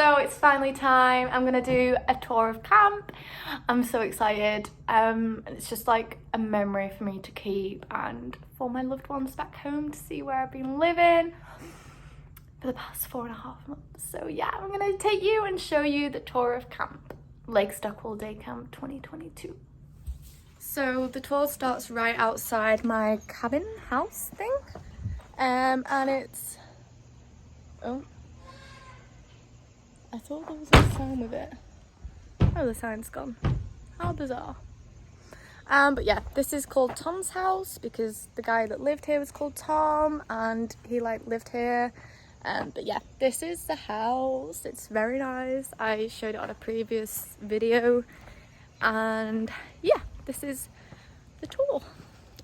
So it's finally time. I'm gonna do a tour of camp. I'm so excited. It's just like a memory for me to keep and for my loved ones back home to see where I've been living for the past 4.5 months. So yeah, I'm gonna take you and show you the tour of camp, Lake Stockwell Day Camp 2022. So the tour starts right outside my cabin house thing, and it's, oh, I thought there was a sign with it. Oh, the sign's gone. How bizarre. But yeah, this is called Tom's house because the guy that lived here was called Tom and he lived here. But yeah, this is the house. It's very nice. I showed it on a previous video, and yeah, this is the tour.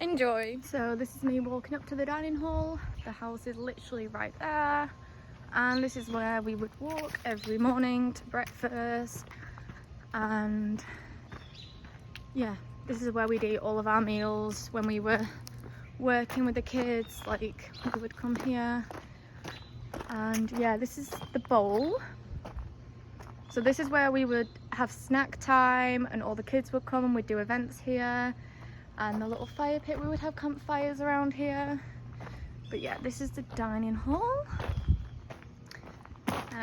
Enjoy. So this is me walking up to the dining hall. The house is literally right there, and this is where we would walk every morning to breakfast. And yeah, this is where we'd eat all of our meals when we were working with the kids. Like, we would come here, and yeah, this is the bowl. So this is where we would have snack time and all the kids would come and we'd do events here. And the little fire pit, we would have campfires around here. But yeah, this is the dining hall.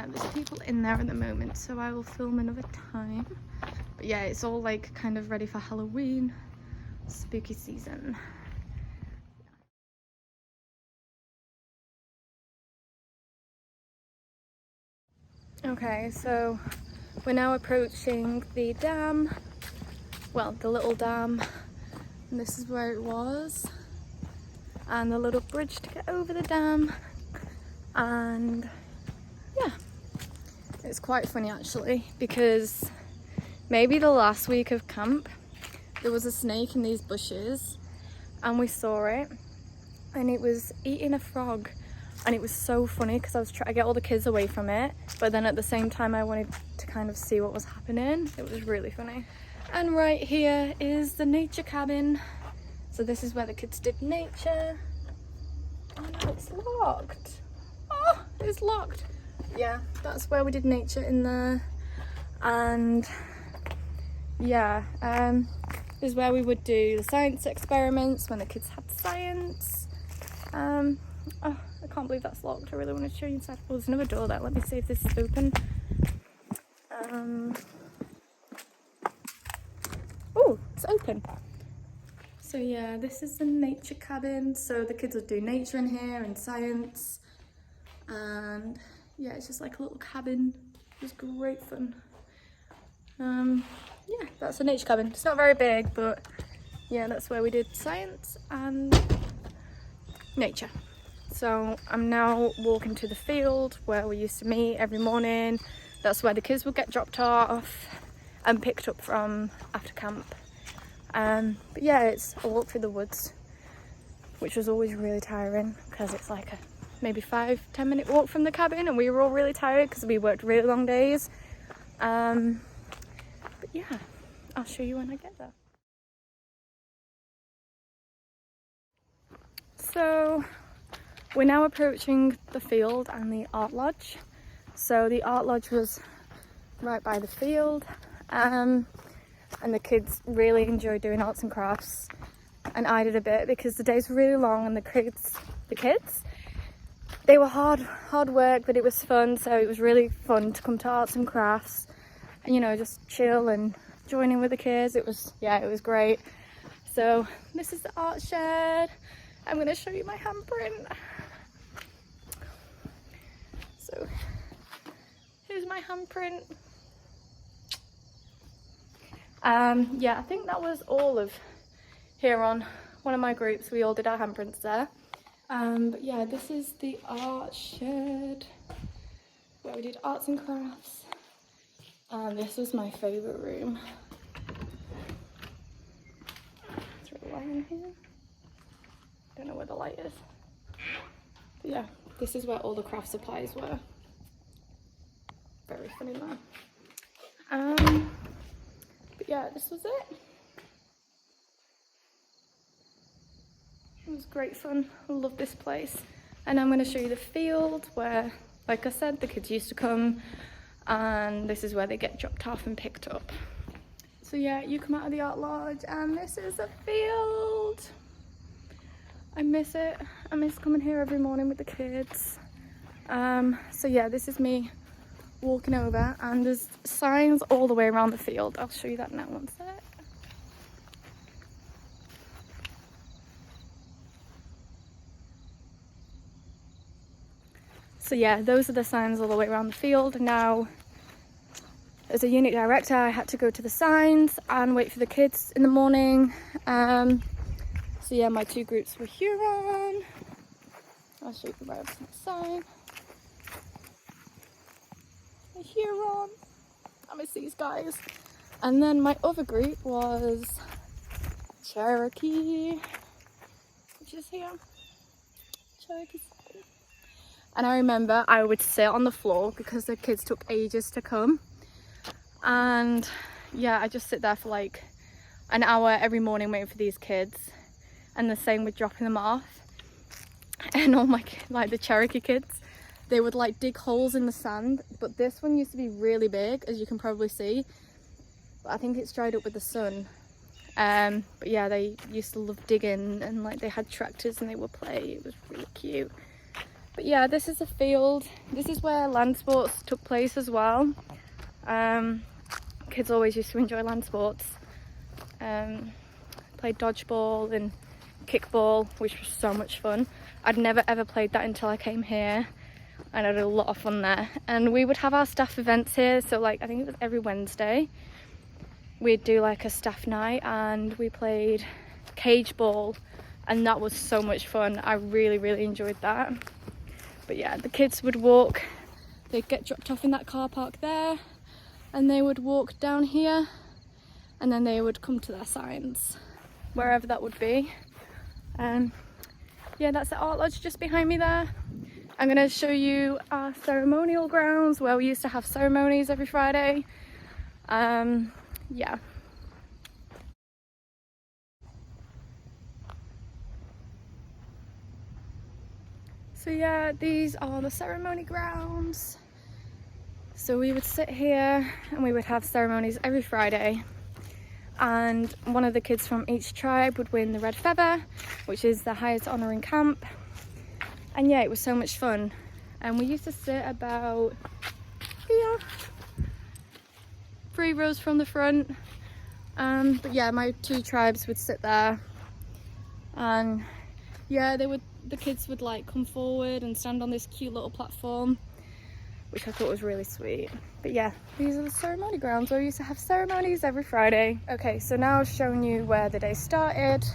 There's people in there at the moment, so I will film another time. But yeah, it's all like kind of ready for Halloween, spooky season. Okay, so we're now approaching the dam. Well, the little dam. And this is where it was. And the little bridge to get over the dam. And yeah, it's quite funny actually, because maybe the last week of camp there was a snake in these bushes and we saw it and it was eating a frog, and it was so funny because I was trying to get all the kids away from it, but then at the same time I wanted to kind of see what was happening. It was really funny. And right here is the nature cabin. So this is where the kids did nature. Oh no, it's locked. Oh, it's locked. Yeah, that's where we did nature in there. And yeah, this is where we would do the science experiments when the kids had science. Oh, I can't believe that's locked. I really want to show you inside. Oh, there's another door there. Let me see if this is open. Oh, it's open. So yeah, this is the nature cabin. So the kids would do nature in here and science. And yeah, it's just like a little cabin. It was great fun. Yeah, that's the nature cabin. It's not very big, but yeah, that's where we did science and nature. So I'm now walking to the field where we used to meet every morning. That's where the kids would get dropped off and picked up from after camp. But yeah, it's a walk through the woods, which was always really tiring because it's like a maybe 5-10 minute walk from the cabin, and we were all really tired because we worked really long days. But yeah, I'll show you when I get there. So we're now approaching the field and the art lodge. So the art lodge was right by the field, and the kids really enjoyed doing arts and crafts, and I did a bit because the days were really long, and the kids, they were hard work, but it was fun. So it was really fun to come to arts and crafts and, you know, just chill and join in with the kids. It was great. So this is the art shed. I'm going to show you my handprint. So here's my handprint. Yeah, I think that was all of here on one of my groups. We all did our handprints there. But yeah, this is the art shed where we did arts and crafts. And this was my favourite room. Throw the light in here. Don't know where the light is. But yeah, this is where all the craft supplies were. Very funny man. But yeah, this was it. It was great fun. I love this place. And I'm going to show you the field where, like I said, the kids used to come and this is where they get dropped off and picked up. So yeah, you come out of the art lodge and this is a field. I miss it. I miss coming here every morning with the kids. So yeah, this is me walking over, and there's signs all the way around the field. I'll show you that now, one sec. So yeah, those are the signs all the way around the field. Now, as a unit director, I had to go to the signs and wait for the kids in the morning. So yeah, my two groups were Huron. I'll show you the right sign. Huron. I miss these guys. And then my other group was Cherokee, which is here. Cherokee. And I remember I would sit on the floor because the kids took ages to come. And yeah, I just sit there for like an hour every morning waiting for these kids. And the same with dropping them off. And all my, like the Cherokee kids, they would like dig holes in the sand. But this one used to be really big, as you can probably see. But I think it's dried up with the sun. But yeah, they used to love digging, and like they had tractors and they would play. It was really cute. But yeah, this is a field. This is where land sports took place as well. Kids always used to enjoy land sports. Played dodgeball and kickball, which was so much fun. I'd never ever played that until I came here, and I had a lot of fun there. And we would have our staff events here, so like I think it was every Wednesday we'd do like a staff night, and we played cage ball, and that was so much fun. I really enjoyed that. But yeah, the kids would walk, they'd get dropped off in that car park there, and they would walk down here, and then they would come to their signs, wherever that would be. Yeah, that's the art lodge just behind me there. I'm going to show you our ceremonial grounds where we used to have ceremonies every Friday. Yeah. So yeah, these are the ceremony grounds. So we would sit here and we would have ceremonies every Friday. And one of the kids from each tribe would win the red feather, which is the highest honour in camp. And yeah, it was so much fun. And we used to sit about here, 3 rows from the front. But yeah, my 2 tribes would sit there, and yeah, the kids would like come forward and stand on this cute little platform, which I thought was really sweet. But yeah, these are the ceremony grounds where we used to have ceremonies every Friday. Okay, so now I've shown you where the day started.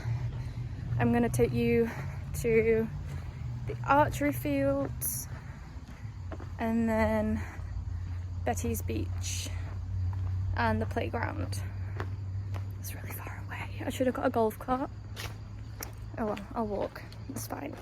I'm going to take you to the archery fields and then Betty's beach and the playground. It's really far away. I should have got a golf cart. Oh well, I'll walk. It's fine.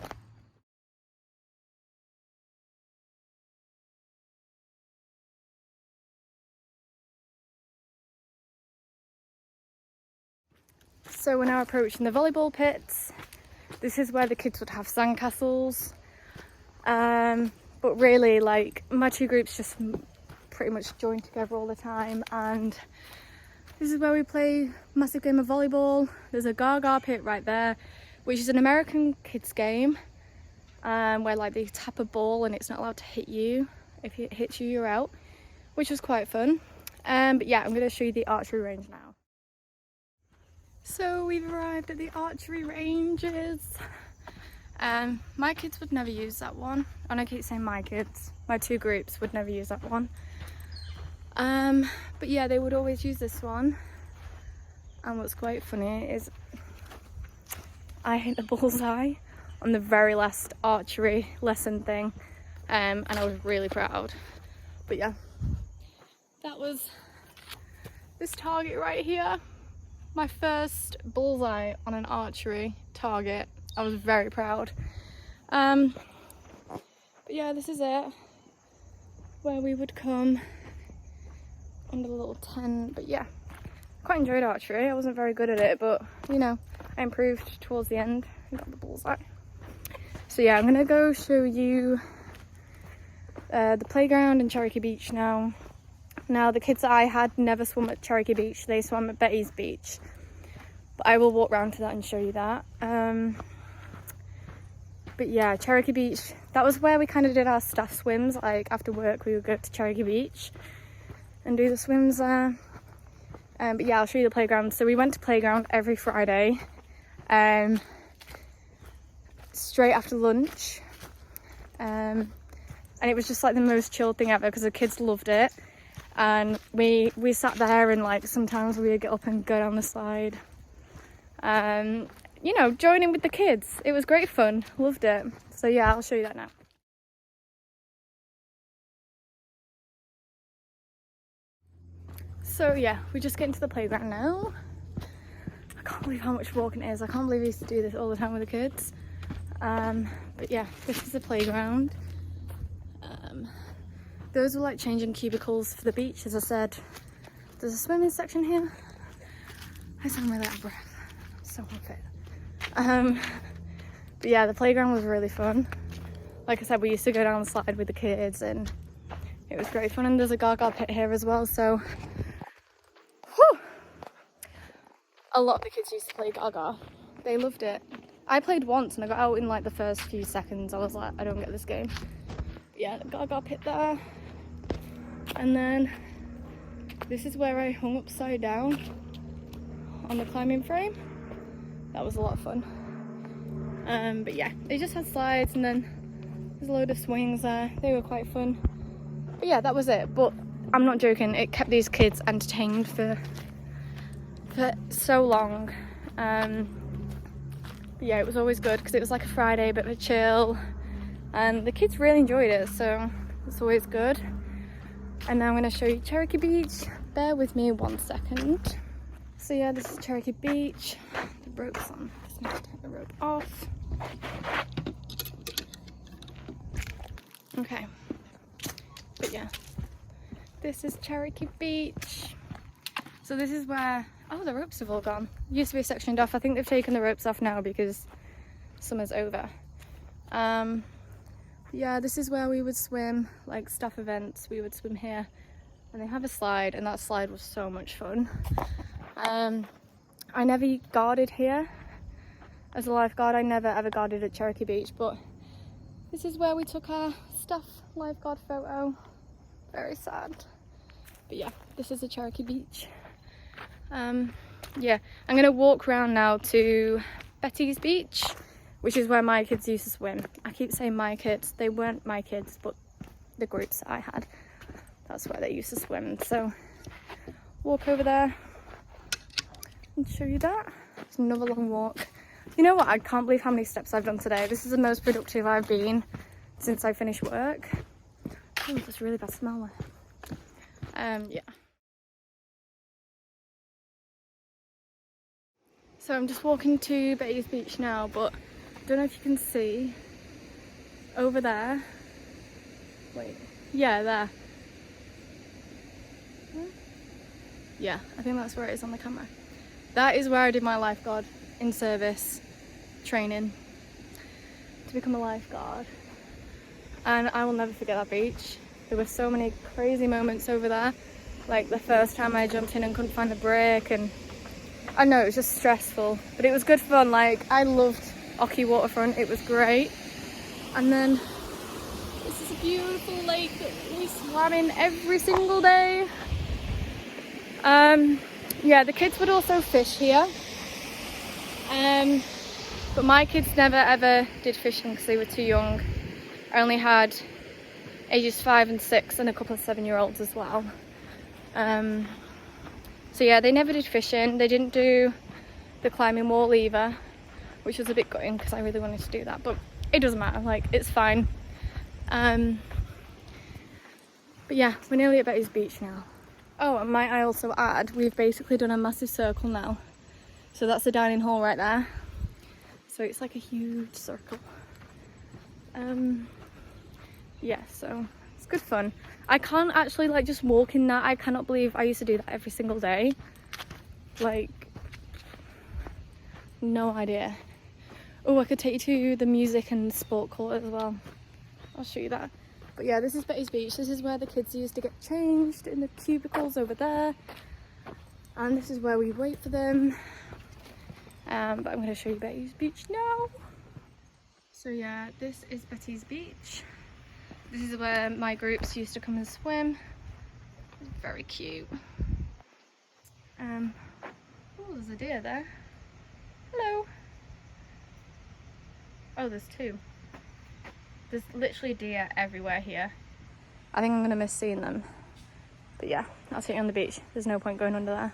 So we're now approaching the volleyball pits. This is where the kids would have sandcastles. But really, like, my 2 groups just pretty much join together all the time, and this is where we play a massive game of volleyball. There's a Gaga pit right there, which is an American kids game, where like they tap a ball and it's not allowed to hit you. If it hits you, you're out, which was quite fun. But yeah, I'm going to show you the archery range now. So we've arrived at the archery ranges. My kids would never use that one, and I keep saying my kids, my 2 groups would never use that one. But yeah, they would always use this one. And what's quite funny is I hit the bullseye on the very last archery lesson thing, and I was really proud. But yeah, that was this target right here. My first bullseye on an archery target. I was very proud. But yeah, this is it, where we would come under the little tent. But yeah, quite enjoyed archery. I wasn't very good at it, but you know, I improved towards the end and got the bullseye. So yeah, I'm gonna go show you the playground in Cherokee Beach now. Now the kids that I had never swum at Cherokee Beach, they swam at Betty's Beach. But I will walk round to that and show you that. But yeah, Cherokee Beach, that was where we kind of did our staff swims. Like after work we would go to Cherokee Beach and do the swims there. But yeah, I'll show you the playground. So we went to playground every Friday, straight after lunch. And it was just like the most chill thing ever because the kids loved it. And we sat there and like sometimes we would get up and go down the slide. You know, join in with the kids. It was great fun, loved it. So yeah, I'll show you that now. So yeah, we just get into the playground now. I can't believe how much walking it is. I can't believe I used to do this all the time with the kids. But yeah, this is the playground. Those were like changing cubicles for the beach, as I said. There's a swimming section here. I sound really out of breath. I'm so unfit. But yeah, the playground was really fun. Like I said, we used to go down the slide with the kids and it was great fun. And there's a Gaga pit here as well, so whew. A lot of the kids used to play Gaga. They loved it. I played once and I got out in like the first few seconds. I was like, I don't get this game. But yeah, the Gaga pit there. And then this is where I hung upside down on the climbing frame. That was a lot of fun. But yeah, it just had slides and then there's a load of swings there. They were quite fun. But yeah, that was it. But I'm not joking, it kept these kids entertained for so long. But yeah, it was always good because it was like a Friday, bit of a chill. And the kids really enjoyed it, so it's always good. And now I'm going to show you Cherokee Beach. Bear with me 1 second. So yeah, this is Cherokee Beach. The rope's on. Just need to take the rope off. Okay. But yeah, this is Cherokee Beach. So this is where, oh, the ropes have all gone. Used to be sectioned off. I think they've taken the ropes off now because summer's over. Yeah, this is where we would swim, like staff events, we would swim here. And they have a slide, and that slide was so much fun. I never guarded here as a lifeguard. I never ever guarded at Cherokee Beach, but this is where we took our staff lifeguard photo. Very sad. But yeah, this is the Cherokee Beach. Yeah, I'm gonna walk around now to Betty's Beach, which is where my kids used to swim. I keep saying my kids, they weren't my kids, but the groups that I had, that's where they used to swim. So walk over there and show you that. It's another long walk. You know what, I can't believe how many steps I've done today. This is the most productive I've been since I finished work. Oh, there's really bad smell there. Yeah. So I'm just walking to Betty's Beach now, but I don't know if you can see over there. Wait, yeah, there. Yeah, I think that's where it is on the camera. That is where I did my lifeguard in service training to become a lifeguard. And I will never forget that beach. There were so many crazy moments over there. Like the first time I jumped in and couldn't find a break, and I know it was just stressful, but it was good fun. Like I loved Oki Waterfront, it was great. And then this is a beautiful lake that we swam in every single day. Yeah, the kids would also fish here. But my kids never ever did fishing because they were too young. I only had ages 5 and 6 and a couple of 7-year-olds as well. So yeah, they never did fishing. They didn't do the climbing wall either, which was a bit gutting because I really wanted to do that, but it doesn't matter, like it's fine. But yeah, we're nearly at Betty's Beach now. Oh, and might I also add, we've basically done a massive circle now. So that's the dining hall right there. So it's like a huge circle. Yeah, so it's good fun. I can't actually like just walk in that. I cannot believe I used to do that every single day. Like, no idea. Oh, I could take you to the music and sport court as well. I'll show you that. But yeah, this is Betty's Beach. This is where the kids used to get changed in the cubicles over there. And this is where we wait for them. But I'm going to show you Betty's Beach now. So yeah, this is Betty's Beach. This is where my groups used to come and swim. Very cute. Oh, there's a deer there. Hello. Oh, there's two. There's literally deer everywhere here. I think I'm gonna miss seeing them. But yeah, I'll take you on the beach. There's no point going under there.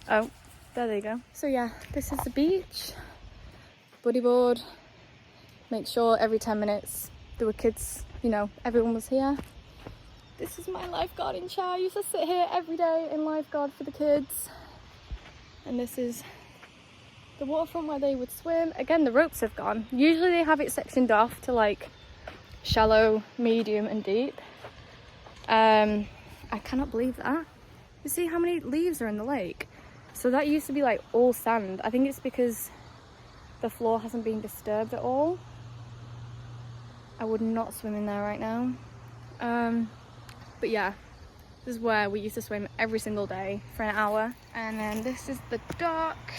Oh, there they go. So yeah, this is the beach. Buddy board. Make sure every 10 minutes there were kids, you know, everyone was here. This is my lifeguarding chair. I used to sit here every day and lifeguard for the kids. And this is the waterfront where they would swim. Again, the ropes have gone. Usually they have it sectioned off to like shallow, medium and deep. I cannot believe that. You see how many leaves are in the lake? So that used to be like all sand. I think it's because the floor hasn't been disturbed at all. I would not swim in there right now. But yeah, this is where we used to swim every single day for an hour. And then this is the dock.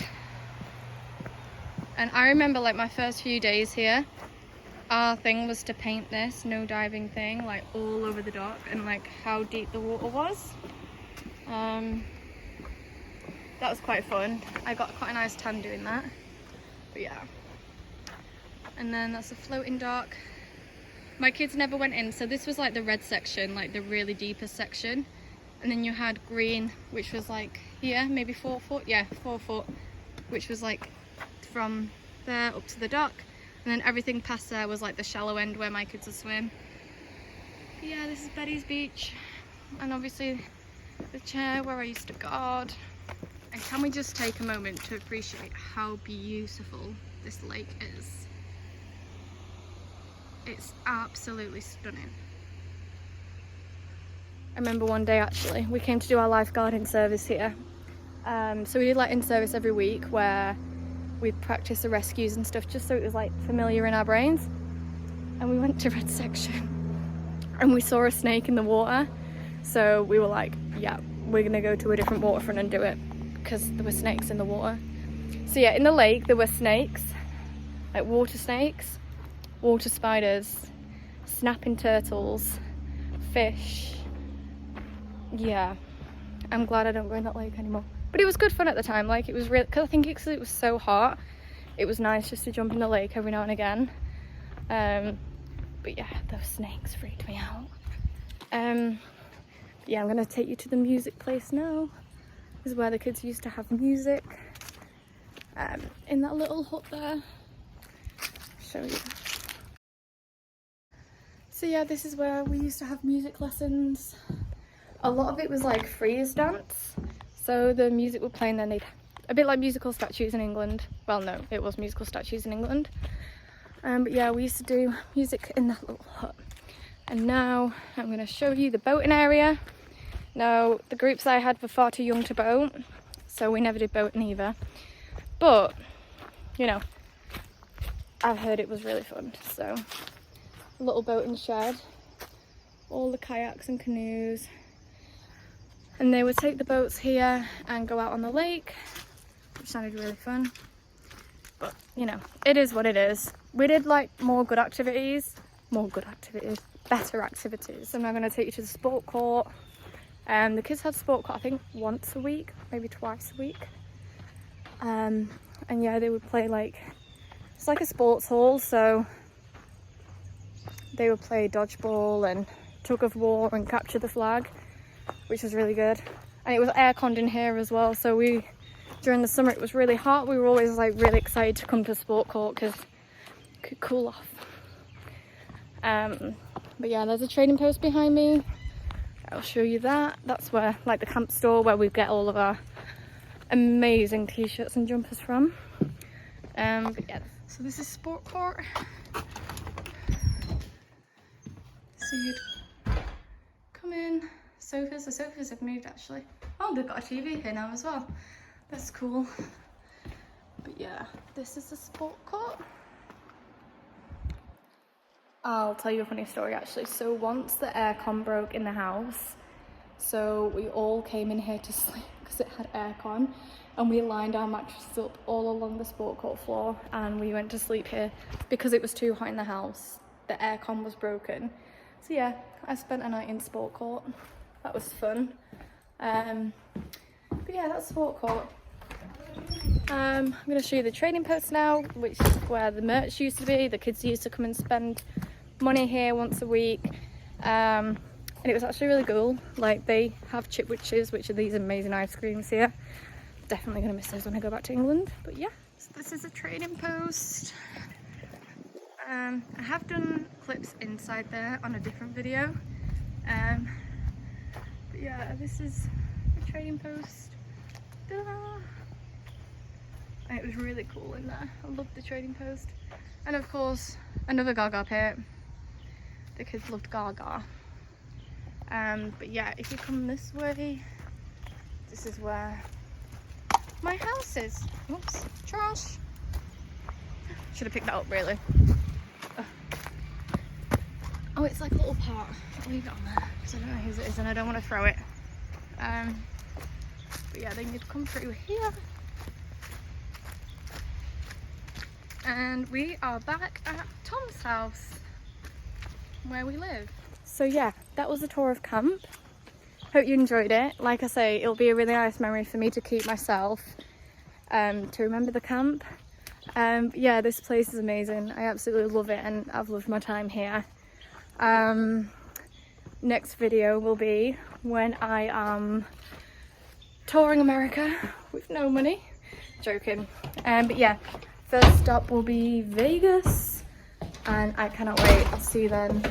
And I remember like my first few days here, our thing was to paint this no diving thing like all over the dock and like how deep the water was. That was quite fun. I got quite a nice tan doing that. But yeah. And then that's a floating dock. My kids never went in, so this was like the red section, like the really deepest section. And then you had green, which was like here, maybe 4 foot, yeah, 4 foot, which was like from there up to the dock. And then everything past there was like the shallow end where my kids would swim. But yeah, this is Betty's Beach. And obviously the chair where I used to guard. And can we just take a moment to appreciate how beautiful this lake is? It's absolutely stunning. I remember one day actually, we came to do our lifeguarding service here. So we did like in-service every week where we'd practice the rescues and stuff just so it was like familiar in our brains. And we went to red section and we saw a snake in the water. So we were like, yeah, we're gonna go to a different waterfront and do it because there were snakes in the water. So yeah, in the lake there were snakes, like water snakes, water spiders, snapping turtles, fish. Yeah, I'm glad I don't go in that lake anymore. But it was good fun at the time. Like it was real, because I think because it was so hot, it was nice just to jump in the lake every now and again. But yeah, those snakes freaked me out. Yeah, I'm gonna take you to the music place now. This is where the kids used to have music. In that little hut there. Show you. So yeah, this is where we used to have music lessons. A lot of it was like freeze dance. So the music would play and then they'd, a bit like musical statues in England. Well, no, it was musical statues in England. But yeah, we used to do music in that little hut. And now I'm going to show you the boating area. Now, the groups I had were far too young to boat, so we never did boating either. But, you know, I've heard it was really fun. So, a little boating shed, all the kayaks and canoes. And they would take the boats here and go out on the lake, which sounded really fun. But, you know, it is what it is. We did like better activities. So I'm now going to take you to the sport court. The kids had sport court, I think, once a week, maybe twice a week. And yeah, they would play like, it's like a sports hall, so they would play dodgeball and tug of war and capture the flag, which was really good. And it was air-conned in here as well, so during the summer it was really hot. We were always like really excited to come to sport court because it could cool off. But yeah, there's a trading post behind me. I'll show you that. That's where, like, the camp store where we get all of our amazing t-shirts and jumpers from. But yeah, so this is sport court. So you'd come in. Sofas. The sofas have moved actually. Oh, they've got a TV here now as well. That's cool. But yeah, this is the sport court. I'll tell you a funny story actually. So once the aircon broke in the house, so we all came in here to sleep because it had aircon, and we lined our mattresses up all along the sport court floor and we went to sleep here because it was too hot in the house. The aircon was broken. So yeah, I spent a night in sport court. That was fun. But yeah, that's sport court. I'm going to show you the trading post now, which is where the merch used to be. The kids used to come and spend money here once a week, and it was actually really cool. Like, they have chip witches, which are these amazing ice creams here. Definitely going to miss those when I go back to England. But yeah, so this is a trading post. I have done clips inside there on a different video, but yeah, this is a trading post. Ta-da! And it was really cool in there. I loved the trading post. And of course, another Gaga pit. The kids loved Gaga. But yeah, if you come this way, this is where my house is. Oops, trash. Should have picked that up really. Oh, it's like a little pot. I'll leave it on there because I don't know whose it is and I don't want to throw it. But yeah, then you'd come through here. And we are back at Tom's house, where we live. So yeah, that was a tour of camp. Hope you enjoyed it. Like I say, it'll be a really nice memory for me to keep myself, to remember the camp. Yeah, this place is amazing. I absolutely love it and I've loved my time here. Next video will be when I am touring America with no money. Joking. But yeah, first stop will be Vegas and I cannot wait. I'll see you then.